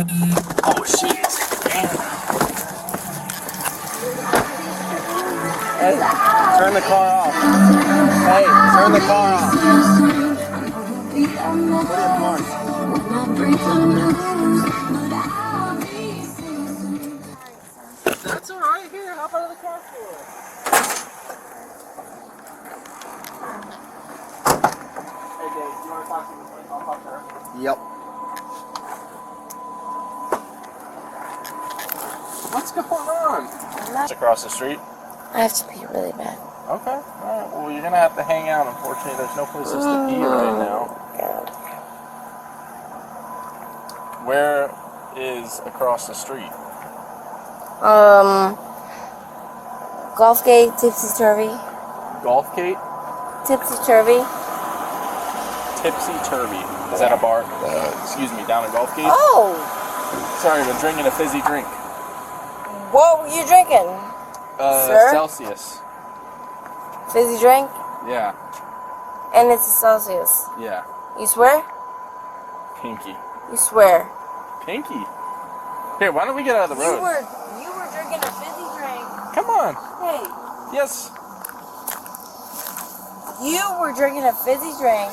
Oh shit. Hey, turn the car off. Hey, turn the car off. That's alright. Here, hop out of the car for it. Hey Dave, you want to talk to me? I'll talk to her. Yep. What's going on? It's across the street. I have to pee really bad. Okay. Alright. Well, you're going to have to hang out. Unfortunately, there's no places to pee right now. God. Where is across the street? Golf Gate, Tipsy Turvy. Golf Gate? Tipsy Turvy. Tipsy Turvy. Is that a bar? Excuse me, down in Golf Gate? Oh! Sorry, I've been drinking a fizzy drink. What were you drinking? Sir? Celsius. Fizzy drink? Yeah. And it's a Celsius. Yeah. You swear? Pinky. You swear. Pinky? Here, why don't we get out of the road? You were drinking a fizzy drink. Come on. Hey. Yes. You were drinking a fizzy drink.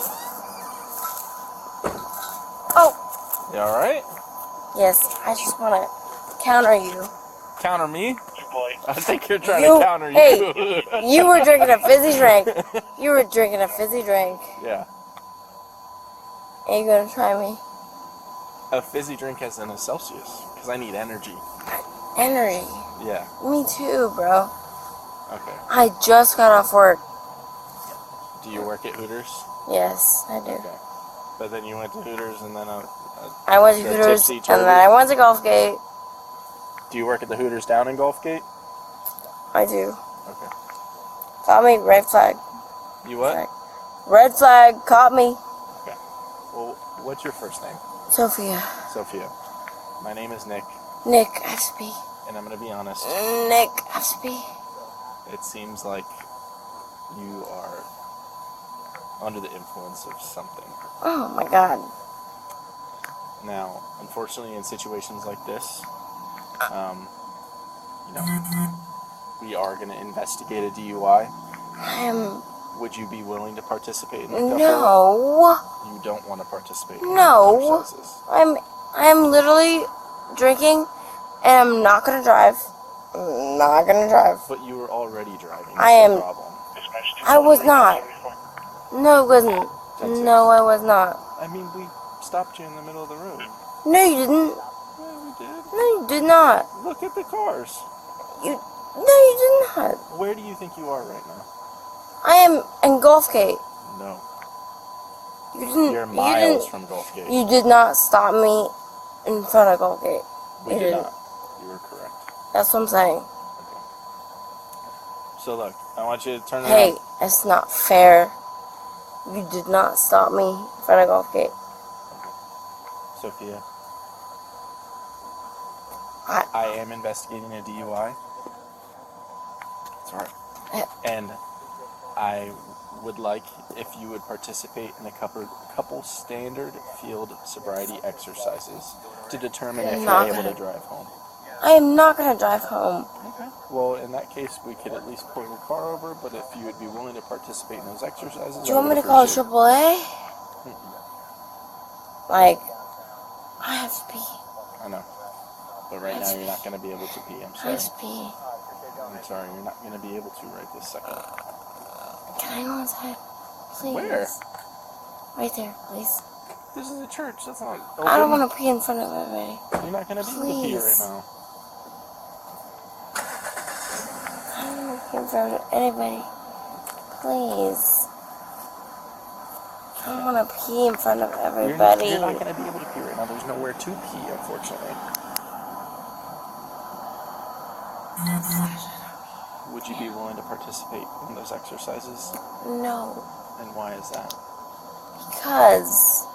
Oh. You alright? Yes, I just want to counter you. Counter me? I think you're trying to counter you. Hey, you were drinking a fizzy drink. You were drinking a fizzy drink. Yeah. Are you going to try me? A fizzy drink has in a Celsius, because I need energy. Energy. Yeah. Me too, bro. Okay. I just got off work. Do you work at Hooters? Yes, I do. Okay. But then you went to Hooters and then I went to Hooters and then I went to Golf Gate. Do you work at the Hooters down in Golf Gate? I do. Okay. Caught me, red flag. You what? Red flag, caught me. Okay. Well, what's your first name? Sophia. Sophia. My name is Nick. Nick, I have to pee. And I'm going to be honest. Nick, I have to pee. It seems like you are under the influence of something. Oh my god. Now, unfortunately, in situations like this, we are going to investigate a DUI. Would you be willing to participate in the couple? No. You don't want to participate in No. exercises. I'm literally drinking and I'm not going to drive. I'm not going to drive. But you were already driving. I am. No problem. I was not. No, it wasn't. No, I was not. I mean, we stopped you in the middle of the road. No, you didn't. Yeah, we did. No, you did not. Look at the cars. No, you did not. Where do you think you are right now? I am in Golf Gate. No. You didn't. You're miles from Golf Gate. You did not stop me in front of Golf Gate. We did not. You were correct. That's what I'm saying. Okay. So look, I want you to turn around. Hey, that's not fair. You did not stop me in front of Golf Gate. Okay. Sophia. I am investigating a DUI. That's right. And I would like if you would participate in a couple standard field sobriety exercises to determine if you're able to drive home. I am not going to drive home. Okay. Well, in that case, we could at least pull your car over, but if you would be willing to participate in those exercises... Do you want me to call AAA? Like, I have to pee. I know. But right now, you're not going to be able to pee. I'm sorry. I have to pee. I'm sorry, you're not going to be able to right this second. Can I go inside? Please. Where? Right there, please. This is a church. That's not open. I don't want to pee in front of everybody. You're not going to be able to pee right now. I don't want to pee in front of anybody. Please. I don't want to pee in front of everybody. You're not going to be able to pee right now. There's nowhere to pee, unfortunately. Would you be willing to participate in those exercises? No. And why is that? Because...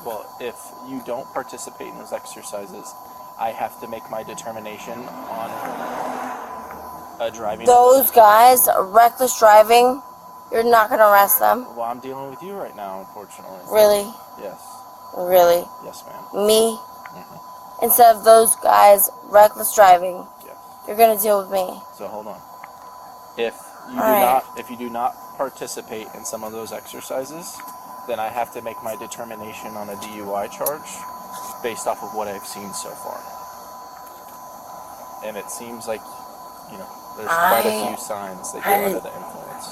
Well, if you don't participate in those exercises, I have to make my determination on a driving... Those guys, reckless driving, you're not going to arrest them? Well, I'm dealing with you right now, unfortunately. Really? Yes. Really? Yes, ma'am. Me? Mm-hmm. instead of those guys reckless driving. Yes. You're gonna deal with me. So hold on. If you do not participate in some of those exercises, then I have to make my determination on a DUI charge based off of what I've seen so far. And it seems like, there's quite a few signs that you're under the influence.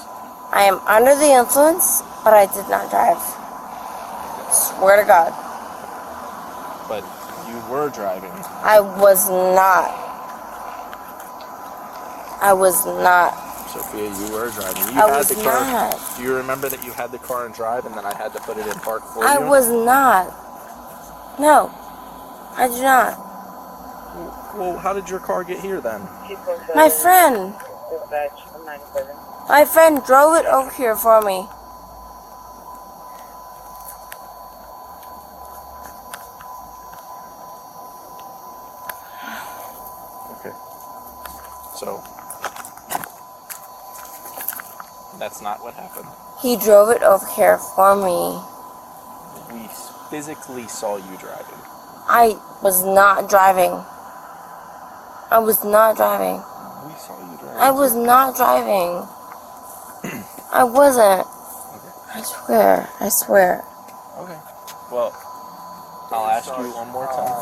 I am under the influence, but I did not drive. Swear to God. But you were driving. I was not. I was not. Sophia, you were driving. You I had was the car. not. Do you remember that you had the car in drive and then I had to put it in park for you? I was not. No, I do not. Well, how did your car get here then? My friend. My friend drove it over here for me. Okay. So, that's not what happened. He drove it over here for me. We physically saw you driving. I was not driving. I was not driving. We saw you driving. I was not driving. I wasn't. Okay. I swear. I swear. Okay. Well, I'll ask you one more time.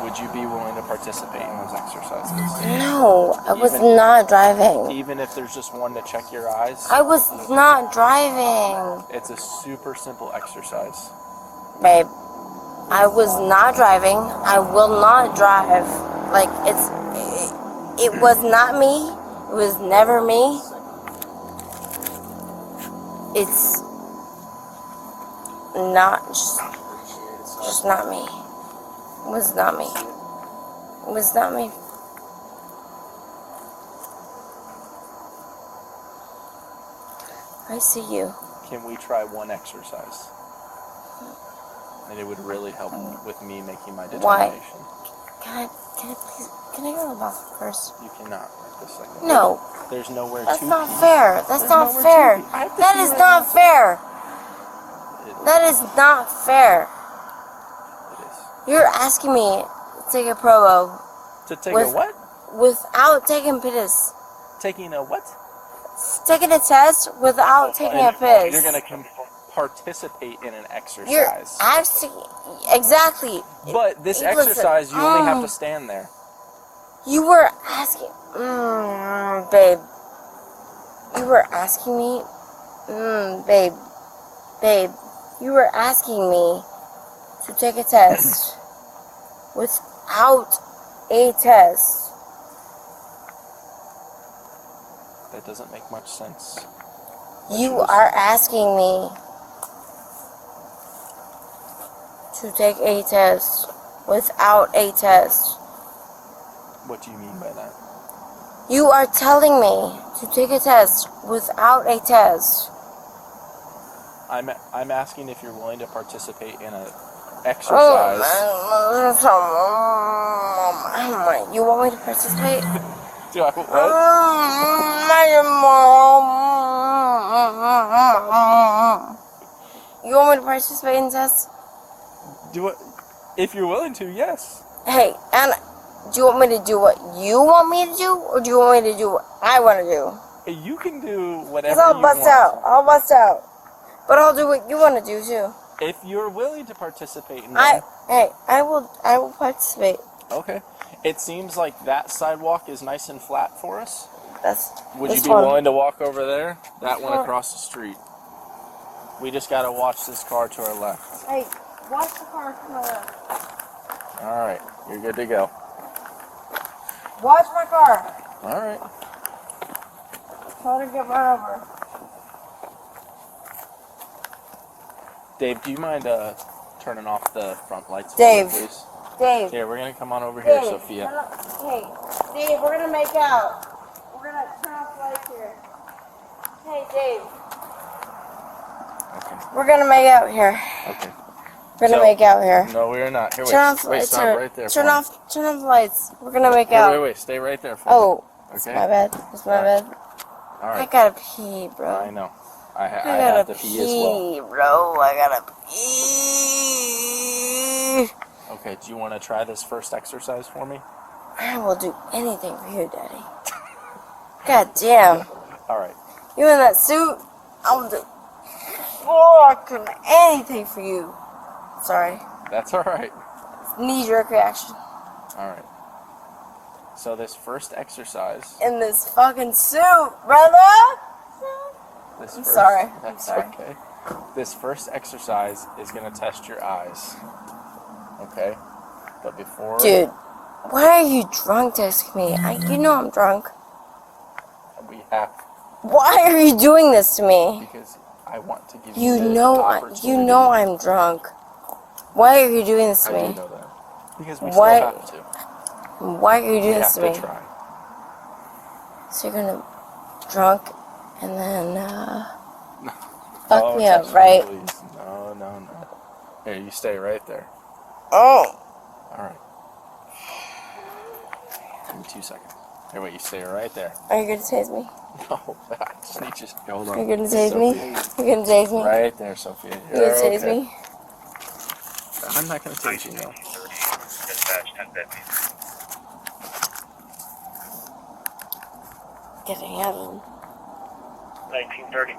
Would you be willing to participate in those exercises? No, I was not driving. Even if there's just one to check your eyes? I was not driving. It's a super simple exercise. Babe, I was not driving. I will not drive. Like, it was not me. It was never me. It's not just not me. It was not me. It was not me. I see you. Can we try one exercise? And it would really help with me making my determination. Can I please, can I go to the bathroom first? You cannot right this second. No. There's nowhere That's to not be. fair. That's There's not nowhere fair. to be. I have to That see is right not now. fair. That is not fair. It is. You're asking me to take a probo To take a what? without taking piss. Taking a what? Taking a test without taking a piss. You're going to participate in an exercise. You're asking exactly. But this Listen, exercise, you only have to stand there. You were asking, babe. You were asking me, babe. You were asking me to take a test without a test. That doesn't make much sense. You are asking me to take a test without a test. What do you mean by that? You are telling me to take a test without a test. I'm asking if you're willing to participate in an exercise. You want me to participate? Do I what? You want me to participate in tests? Do it if you're willing to. Yes. Hey, and do you want me to do what you want me to do, or do you want me to do what I want to do? You can do whatever Because I'll you bust want. out. I'll bust out. But I'll do what you want to do too. If you're willing to participate in that. I will participate. Okay. It seems like that sidewalk is nice and flat for us. Would you be fun. willing to walk over there? That one across the street. We just gotta watch this car to our left. Hey, watch the car to my left. Alright, you're good to go. Watch my car. Alright. Try to get run over. Dave, do you mind turning off the front lights? Dave. For me, please? Dave. Here, we're gonna come on over here, Sophia. Hey, Dave, we're gonna make out. We're gonna turn off the lights here. Hey, Dave. Okay. We're gonna make out here. Okay. We're gonna make out here. No, we're not. Here, Turn off the wait, lights. stop right there. Turn off the lights. We're gonna make Wait, out. wait, stay right there for Oh, me. it's Okay. my bed. It's my bed. All right. I gotta pee, bro. I know. I I have gotta to pee as well. bro. I gotta pee. Okay. Okay, do you want to try this first exercise for me? I will do anything for you, Daddy. God damn. Alright. You in that suit? I will do fucking anything for you. Sorry. That's alright. Knee-jerk reaction. Alright. So this first exercise... In this fucking suit, brother! I'm sorry. That's I'm sorry. okay. This first exercise is going to test your eyes. Okay? But before... Dude, why are you drunk texting me? You know I'm drunk. We have... Why are you doing this to me? Because I want to give You the know opportunity. I'm drunk. Why are you doing this to me? I do know that. Because we Why- still have to. Why are you doing We this have to me? to try. So you're gonna drunk and then fuck Oh, me up, touch right? please. No. Here, you stay right there. Oh. Alright. Give me 2 seconds. Here, wait, you stay right there. Are you gonna tase me? No, I just need you. Hold on. Are you gonna tase me? Sophia. You're gonna tase me? Right there, Sophia. You gonna tase okay. me? I'm not gonna tase you, no. Dispatch 1050. Get a handle. 1930.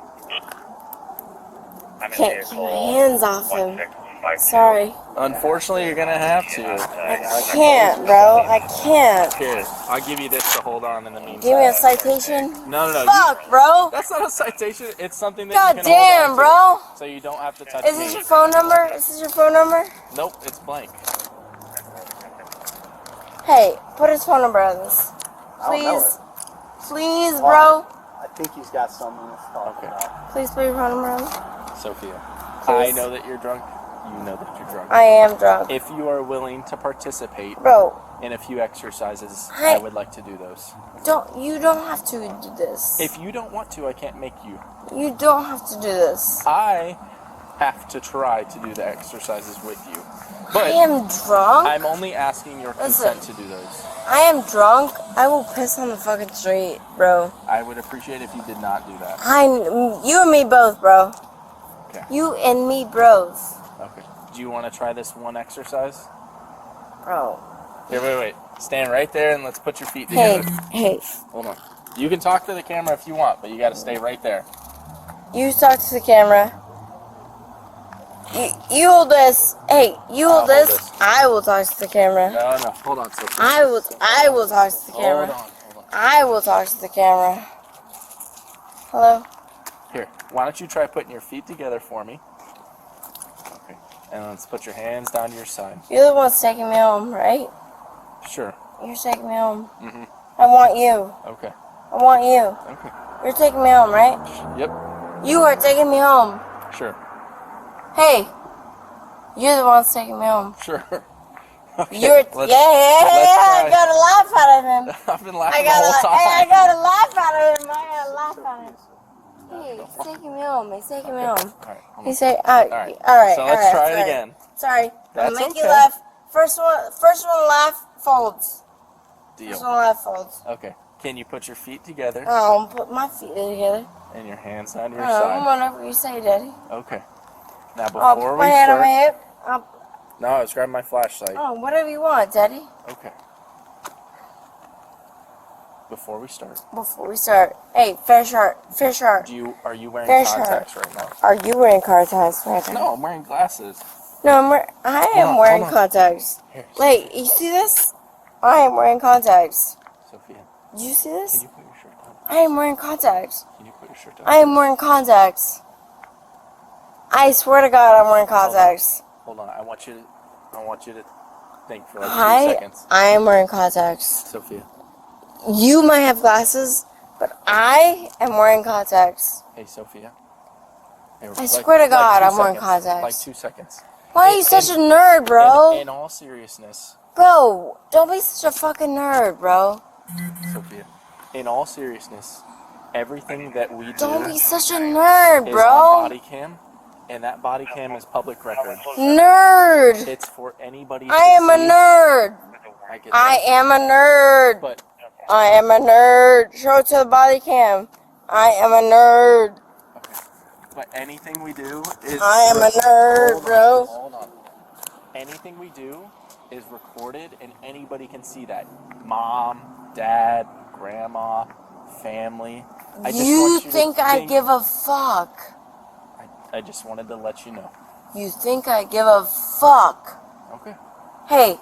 I'm in Can't keep my hands off him. 1652. Sorry. Unfortunately, you're gonna have to. I can't, bro. I can't. Here, I'll give you this to hold on in the meantime. Give me a citation. No. Fuck, bro. That's not a citation. It's something that God you can hold damn, on bro. to, so you don't have to touch Is me. this your phone number? Is this your phone number? Nope, it's blank. Hey, put his phone number on this. I don't know Please. Please, bro. I think he's got something to talk Okay. about. Please put your phone number on this. Sophia, Please. I know that you're drunk. You know that you're drunk. I am drunk. If you are willing to participate Bro, in a few exercises, I- I would like to do those. you don't have to do this. If you don't want to, I can't make you. You don't have to do this. I have to try to do the exercises with you. I But am drunk. I'm only asking your consent to do those. I am drunk. I will piss on the fucking street, bro. I would appreciate if you did not do that. You and me both, bro. Okay. You and me, bros. Okay. Do you want to try this one exercise? Bro. Here, wait. Stand right there and let's put your feet Hey, together. hey. Hold on. You can talk to the camera if you want, but you got to stay right there. You talk to the camera. You hold this. Hey, you hold I'll hold this. this. I will talk to the camera. No. Hold on, Sophie. I will talk to the camera. Hold on. I will talk to the camera. Hello? Here, why don't you try putting your feet together for me? Okay. And let's put your hands down to your side. You're the one's taking me home, right? Sure. You're taking me home. Mm-hmm. I want you. Okay. I want you. Okay. You're taking me home, right? Yep. You are taking me home. Sure. Hey, you're the one's taking me home. Sure. Okay. You're let's I try. got a laugh out of him. I've been laughing I the whole time. got a laugh out of him. I got a laugh out of him. Hey, he's taking me home. He's taking me home. All right. He said, All right. So let's try it again. Sorry, That's I'm gonna make you okay. laugh. First one laugh folds. First Deal. one laugh folds. Okay. Can you put your feet together Oh, put my feet together. and your hands down your Oh, side? whatever you say, Daddy. Okay. Now I'll before put we my hand on my start, hip. no, I was grabbing my flashlight. Oh, whatever you want, Daddy. Okay. Before we start, Before we start, hey, fish heart. are you wearing Fish contacts right now? Are you wearing contacts right now? No, I'm wearing glasses. No, I am on, wearing hold on. contacts. Here, Wait, you see this? I am wearing contacts. Sophia, Do you see can this? you put your shirt down? I am wearing contacts. Can you put your shirt down? I am wearing contacts. I swear to God, I'm wearing contacts. Hold on, I want you to think for like 2 seconds. I am wearing contacts. Sophia, You might have glasses, but I am wearing contacts. hey Sophia. Hey, I swear to God, 2 I'm wearing seconds. contacts. Like 2 seconds. Why are you such a nerd, bro? In all seriousness, Bro, don't be such a fucking nerd, bro. Sophia, in all seriousness, everything that we do Don't be such a nerd, is bro. on Bodycam, and that Bodycam is public record. Nerd. It's for anybody to I am a see. nerd. I get I that. am a nerd. But I am a nerd. Show it to the body cam. I am a nerd. But anything we do is... I am a nerd, bro. Hold on. Anything we do is recorded, and anybody can see that. Mom, dad, grandma, family. I just You want you think to I give a fuck? I just wanted to let you know. You think I give a fuck? Okay. Hey,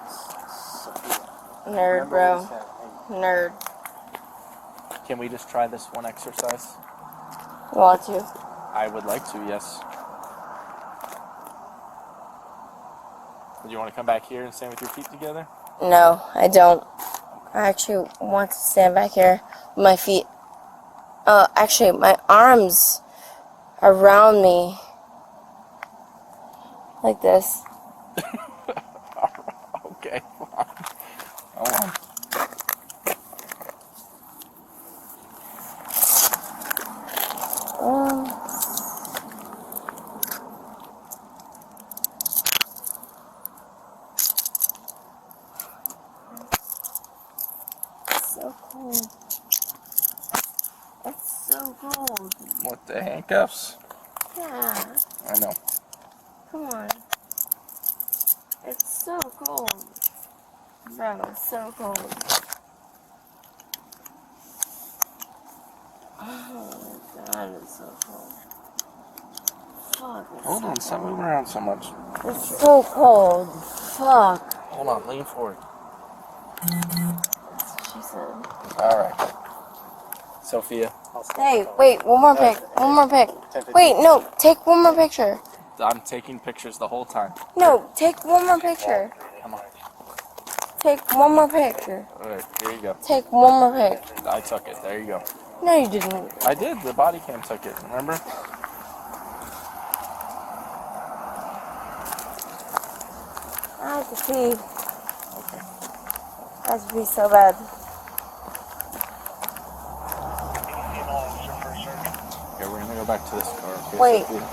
Sophia. nerd, Remember bro. what he said. Hey, Nerd. Can we just try this one exercise? You want to? I would like to, yes. Do you want to come back here and stand with your feet together? No, I don't. I actually want to stand back here with my feet. Actually, my arms around me. Like this. Okay. Hold on. So cold. It's so cold. What, the handcuffs? Yeah. I know. Come on. It's so cold. Bro, it's so cold. Oh my god, it's so cold. Fuck. Hold on, stop moving around so much. It's so cold. Fuck. Hold on, lean forward. That's what she said. Alright. Sophia, I'll stop. Hey, wait, one more pic. One more pic. Wait, no, take one more picture. I'm taking pictures the whole time. No, take one more picture. Come on. Take one more picture. Alright, here you go. Take one more pic. I took it. There you go. No, you didn't. I did. The Bodycam took it. Remember? I have to pee. Okay. I have to pee so bad. Female officer first sergeant. Okay, we're gonna go back to this car. Okay, Wait. Sophia?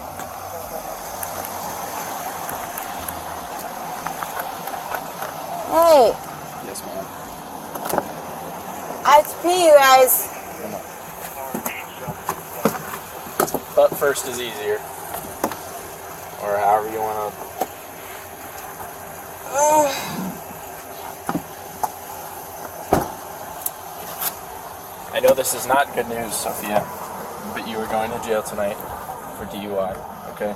Hey, Yes, ma'am. I have to pee, you guys. Come on. Butt first is easier. Or however you wanna. I know this is not good news, Sophia, but you are going to jail tonight for DUI, okay?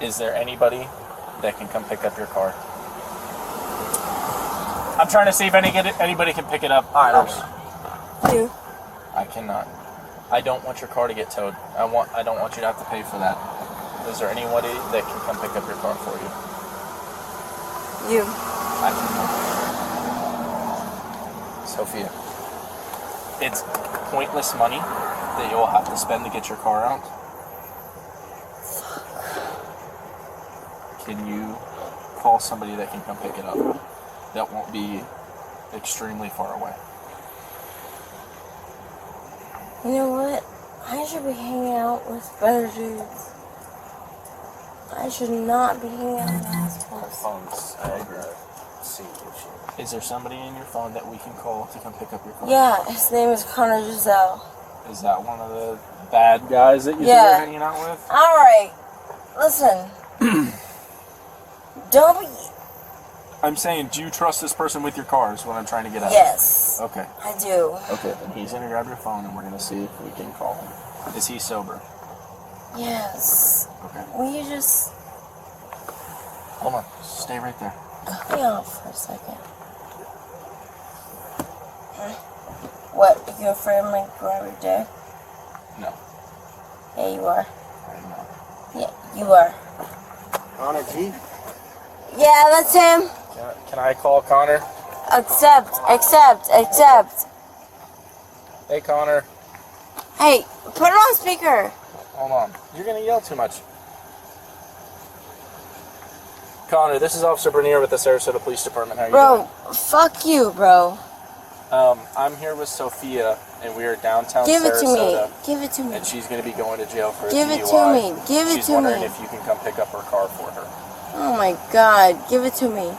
Is there anybody that can come pick up your car? I'm trying to see if anybody can pick it up. You. I cannot. I don't want your car to get towed. I don't want you to have to pay for that. Is there anybody that can come pick up your car for you? You. I cannot. Sophia, it's pointless money that you'll have to spend to get your car out. Can you call somebody that can come pick it up? That won't be extremely far away. You know what? I should be hanging out with better dudes. I should not be hanging out with assholes. Phones, I agree. Is there somebody in your phone that we can call to come pick up your car? Yeah, his name is Connor Giselle. Is that one of the bad guys that you're Yeah. hanging out with? Alright, listen. Don't be... I'm saying, do you trust this person with your car is what I'm trying to get at. Yes, Okay. I do. Okay, then he's going to grab your phone and we're going to see if we can call him. Is he sober? Yes. Okay. Will you just... Hold on. Stay right there. cut me off for a second? What? Are you afraid I'm gonna grab your dick? No. Yeah, you are. I'm not. Yeah, you are. Connor G. Yeah, that's him. Can I call Connor? Accept. Hey, Connor. Hey, put it on speaker. Hold on. You're going to yell too much. Connor, this is Officer Bernier with the Sarasota Police Department. How are you Bro, fuck you, bro. doing? I'm here with Sophia, and we are downtown Give it to me. Sarasota. Give it to me. And she's going to be going to jail for a Give DUI. it to me. Give it She's to wondering me. if you can come pick up her car for her. Oh my god, give it to me.